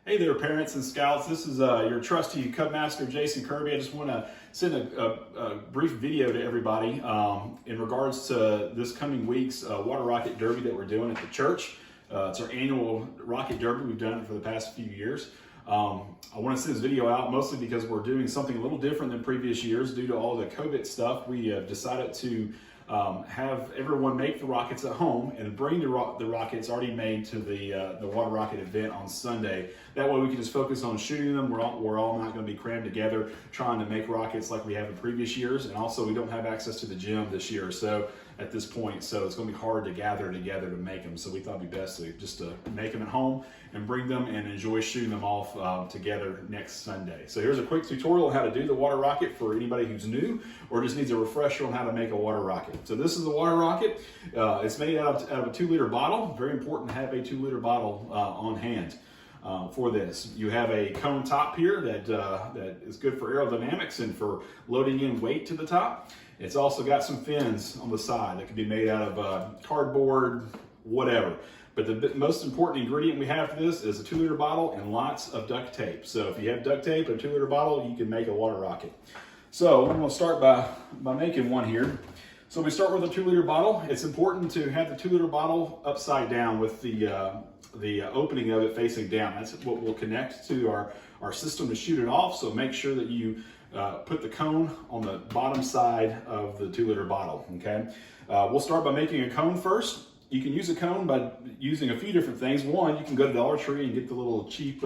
Hey there, parents and scouts. This is your trusty Cub Master, Jason Kirby. I just want to send a brief video to everybody in regards to this coming week's Water Rocket Derby that we're doing at the church. It's our annual Rocket Derby. We've done it for the past few years. I want to send this video out mostly because we're doing something a little different than previous years due to all the COVID stuff. We have decided to have everyone make the rockets at home and bring the rockets already made to the Water Rocket event on Sunday. That way we can just focus on shooting them. We're all not going to be crammed together trying to make rockets like we have in previous years. And also we don't have access to the gym this year at this point, so it's going to be hard to gather together to make them. So we thought it'd be best to just make them at home and bring them and enjoy shooting them off together next Sunday. So here's a quick tutorial on how to do the water rocket for anybody who's new or just needs a refresher on how to make a water rocket. So this is the water rocket. It's made out of a 2-liter bottle. Very important to have a 2-liter bottle on hand for this. You have a cone top here that is good for aerodynamics and for loading in weight to the top. It's also got some fins on the side that can be made out of cardboard, whatever. But the most important ingredient we have for this is a 2-liter bottle and lots of duct tape. So if you have duct tape and a 2-liter bottle, you can make a water rocket. So I'm going to start by making one here. So we start with a 2-liter bottle. It's important to have the 2-liter bottle upside down with the opening of it facing down. That's what will connect to our system to shoot it off. So make sure that you put the cone on the bottom side of the 2-liter bottle, okay? We'll start by making a cone first. You can use a cone by using a few different things. One, you can go to Dollar Tree and get the little cheap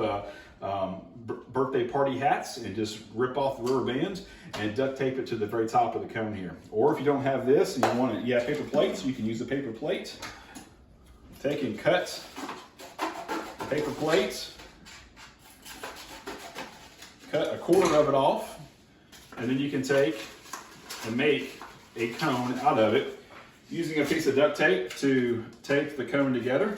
birthday party hats and just rip off the rubber bands and duct tape it to the very top of the cone here. Or if you don't have this and you have paper plates, you can use a paper plate. Take and cut the paper plate, cut a quarter of it off, and then you can take and make a cone out of it using a piece of duct tape to tape the cone together.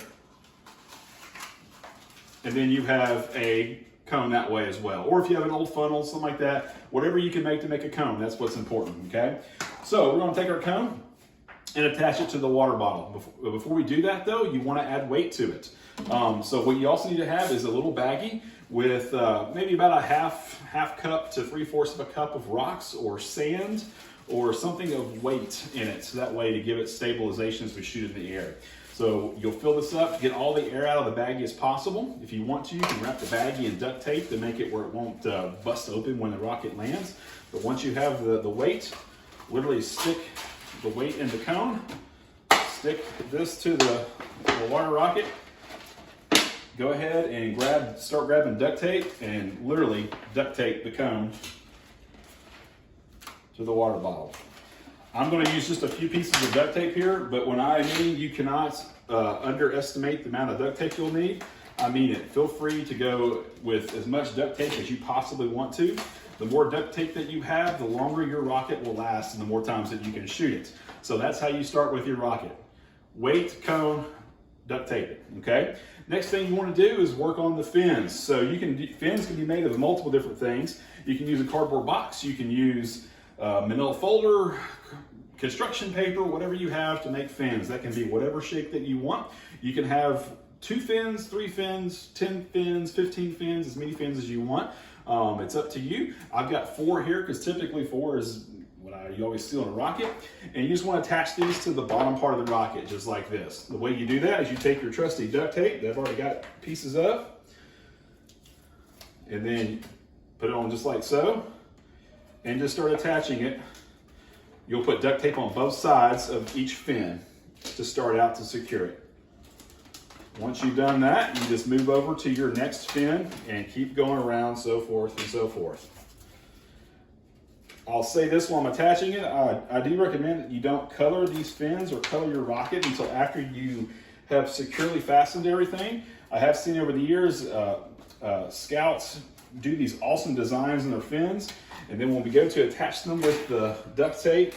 And then you have a cone that way as well. Or if you have an old funnel, something like that, whatever you can make to make a cone, that's what's important, okay? So we're gonna take our cone and attach it to the water bottle. Before we do that though, you wanna add weight to it. So what you also need to have is a little baggie with maybe about a half cup to 3/4 of a cup of rocks or sand or something of weight in it. So that way to give it stabilization as we shoot in the air. So you'll fill this up, get all the air out of the baggie as possible. If you want to, you can wrap the baggie in duct tape to make it where it won't bust open when the rocket lands. But once you have the weight, literally stick the weight in the cone, stick this to the water rocket, go ahead and start grabbing duct tape and literally duct tape the cone to the water bottle. I'm going to use just a few pieces of duct tape here, but when I mean you cannot underestimate the amount of duct tape you'll need, I mean it. Feel free to go with as much duct tape as you possibly want to. The more duct tape that you have, the longer your rocket will last and the more times that you can shoot it. So that's how you start with your rocket. Weight, cone, duct tape it, okay? Next thing you want to do is work on the fins. So fins can be made of multiple different things. You can use a cardboard box, you can use manila folder, construction paper, whatever you have to make fins. That can be whatever shape that you want. You can have 2 fins, 3 fins, 10 fins, 15 fins, as many fins as you want. It's up to you. I've got 4 here because typically 4 is what you always see on a rocket. And you just want to attach these to the bottom part of the rocket, just like this. The way you do that is you take your trusty duct tape that I've already got pieces of, and then put it on just like so, and just start attaching it. You'll put duct tape on both sides of each fin to start out to secure it. Once you've done that, you just move over to your next fin and keep going around, so forth and so forth. I'll say this while I'm attaching it, I do recommend that you don't color these fins or color your rocket until after you have securely fastened everything. I have seen over the years scouts do these awesome designs in their fins, and then when we go to attach them with the duct tape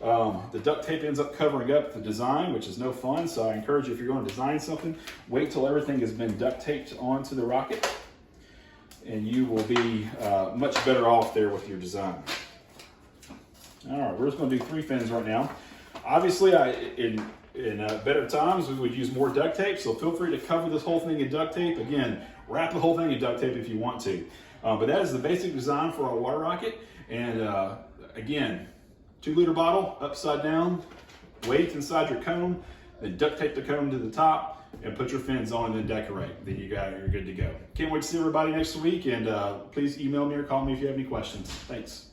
ends up covering up the design, which is no fun. So I encourage you, if you're going to design something, wait till everything has been duct taped onto the rocket, and you will be much better off there with your design. All right, we're just going to do 3 fins right now. Obviously, in better times, we would use more duct tape, so feel free to cover this whole thing in duct tape. Again, wrap the whole thing in duct tape if you want to. But that is the basic design for our water rocket. And again, 2-liter bottle, upside down, weight inside your cone, then duct tape the cone to the top, and put your fins on and decorate. Then you're good to go. Can't wait to see everybody next week, and please email me or call me if you have any questions. Thanks.